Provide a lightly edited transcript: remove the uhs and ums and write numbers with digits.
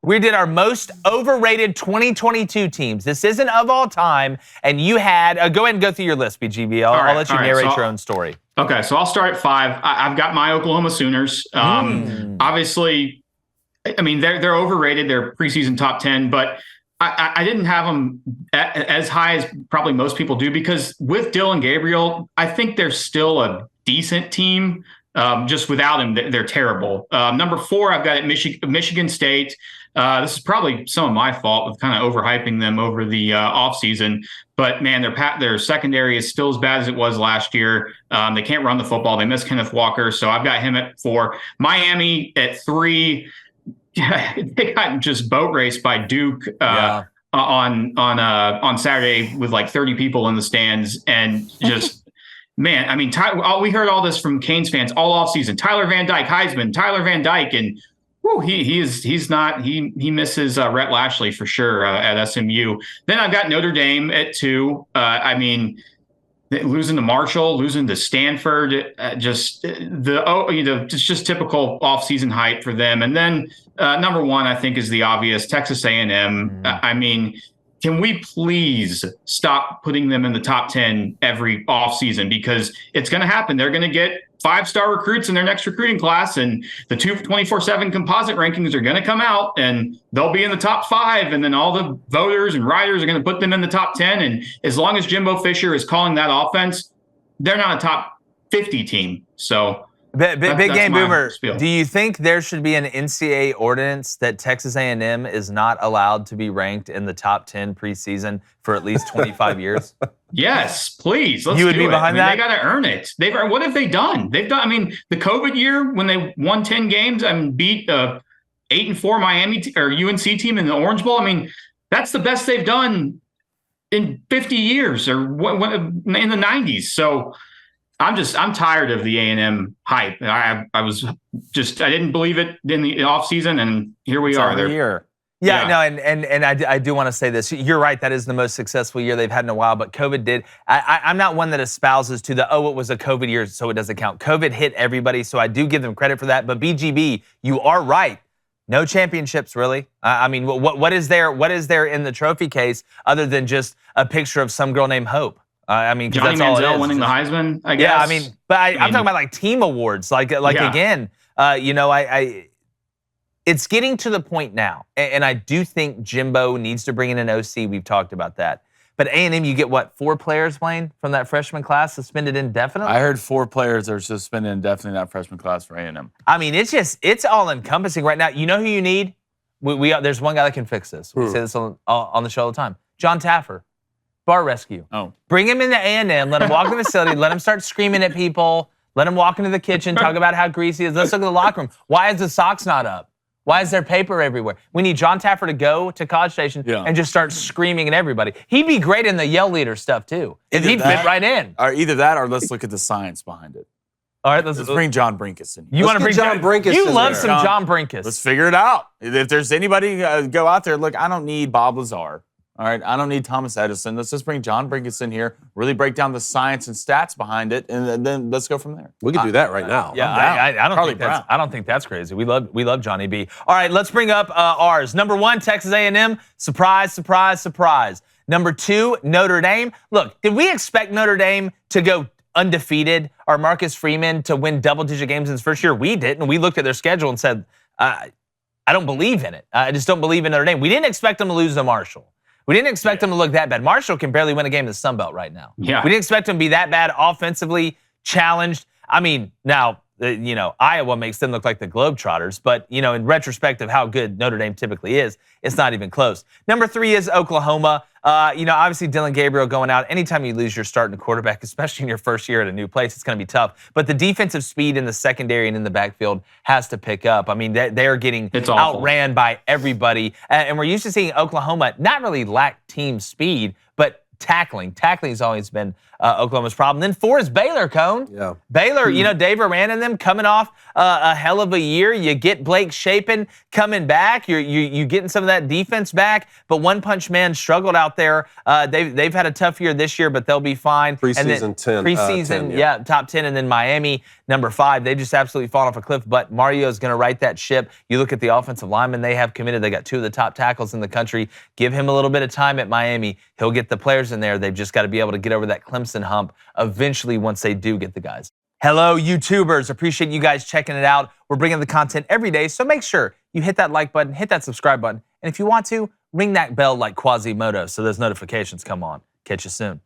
We did our most overrated 2022 teams. This isn't of all time, and you had go ahead and go through your list, BGB. I'll let you narrate your own story. Okay, so I'll start at 5. I've got my Oklahoma Sooners. Obviously, I mean, they're overrated. They're preseason top 10, but I didn't have them as high as probably most people do because with Dylan Gabriel, I think they're still a decent team. Just without him, they're terrible. Number 4, I've got at Michigan State. This is probably some of my fault with kind of overhyping them over the offseason. But, man, their secondary is still as bad as it was last year. They can't run the football. They miss Kenneth Walker, so I've got him at 4. Miami at 3. They got just boat raced by Duke on Saturday with like 30 people in the stands and just – man, I mean, we heard all this from Canes fans all offseason. Tyler Van Dyke, Heisman, Tyler Van Dyke, and he misses Rhett Lashley for sure at SMU. Then I've got Notre Dame at 2. I mean, losing to Marshall, losing to Stanford, it's just typical offseason hype for them. And then number 1, I think, is the obvious Texas A&M. I mean, can we please stop putting them in the top 10 every offseason? Because it's going to happen. They're going to get 5-star recruits in their next recruiting class, and the 24/7 composite rankings are going to come out, and they'll be in the top 5, and then all the voters and writers are going to put them in the top 10. And as long as Jimbo Fisher is calling that offense, they're not a top 50 team. So Big Game Boomer, do you think there should be an NCAA ordinance that Texas A&M is not allowed to be ranked in the top 10 preseason for at least 25 years? Yes, please. Let's you would do be it. behind that? They got to earn it. What have they done? I mean, the COVID year when they won 10 games and beat 8-4 Miami or UNC team in the Orange Bowl. I mean, that's the best they've done in 50 years or in the 90s. So I'm tired of the A&M hype. I didn't believe it in the offseason, and here we are. Every year. Yeah, no, and I do want to say this. You're right. That is the most successful year they've had in a while, but COVID did. I'm not one that espouses to it was a COVID year, so it doesn't count. COVID hit everybody, so I do give them credit for that. But BGB, you are right. No championships, really. I mean, what is there in the trophy case other than just a picture of some girl named Hope? I mean, Johnny that's all it Manziel is. winning the Heisman, I guess. Yeah, I mean, I'm talking about like team awards. Again, it's getting to the point now, and I do think Jimbo needs to bring in an OC. We've talked about that. But A&M, you get what, 4 players, Wayne, from that freshman class suspended indefinitely? I heard 4 players are suspended indefinitely in that freshman class for A&M. I mean, it's all encompassing right now. You know who you need? There's one guy that can fix this. We say this on the show all the time. John Taffer. Bar rescue. Oh. Bring him into A&M, let him walk in the facility, let him start screaming at people, let him walk into the kitchen, talk about how greasy he is. Let's look at the locker room. Why is the socks not up? Why is there paper everywhere? We need John Taffer to go to College Station and just start screaming at everybody. He'd be great in the yell leader stuff, too. He'd fit right in. Or either that or let's look at the science behind it. All right, let's bring John Brinkus in. You want to bring John Brinkus? You love some John Brinkus. Let's figure it out. If there's anybody go out there, look, I don't need Bob Lazar. All right, I don't need Thomas Edison. Let's just bring John Brinkus in here, really break down the science and stats behind it, and then let's go from there. We can do that right now. Yeah, I don't think that's crazy. We love Johnny B. All right, let's bring up ours. Number 1, Texas A&M. Surprise, surprise, surprise. Number 2, Notre Dame. Look, did we expect Notre Dame to go undefeated or Marcus Freeman to win double-digit games in his first year? We didn't. We looked at their schedule and said, I don't believe in it. I just don't believe in Notre Dame. We didn't expect them to lose to Marshall. We didn't expect them to look that bad. Marshall can barely win a game in the Sun Belt right now. Yeah. We didn't expect them to be that bad offensively challenged. I mean, now, Iowa makes them look like the Globetrotters, but, in retrospect of how good Notre Dame typically is, it's not even close. Number 3 is Oklahoma. Obviously Dylan Gabriel going out. Anytime you lose your starting quarterback, especially in your first year at a new place, it's going to be tough. But the defensive speed in the secondary and in the backfield has to pick up. I mean, they are getting outran by everybody. And we're used to seeing Oklahoma not really lack team speed, but tackling. Tackling's always been Oklahoma's problem. Then 4 is Baylor, Cone. Yeah. Baylor, Dave Arand and them coming off a hell of a year. You get Blake Shapen coming back. You getting some of that defense back. But One Punch Man struggled out there. They've had a tough year this year, but they'll be fine. Preseason 10. Preseason, yeah, top 10. And then Miami, number 5. They just absolutely fallen off a cliff. But Mario's going to right that ship. You look at the offensive linemen they have committed. They got 2 of the top tackles in the country. Give him a little bit of time at Miami. He'll get the players in there. They've just got to be able to get over that Clemson hump eventually once they do get the guys. Hello, YouTubers. Appreciate you guys checking it out. We're bringing the content every day, so make sure you hit that like button, hit that subscribe button, and if you want to, ring that bell like Quasimodo so those notifications come on. Catch you soon.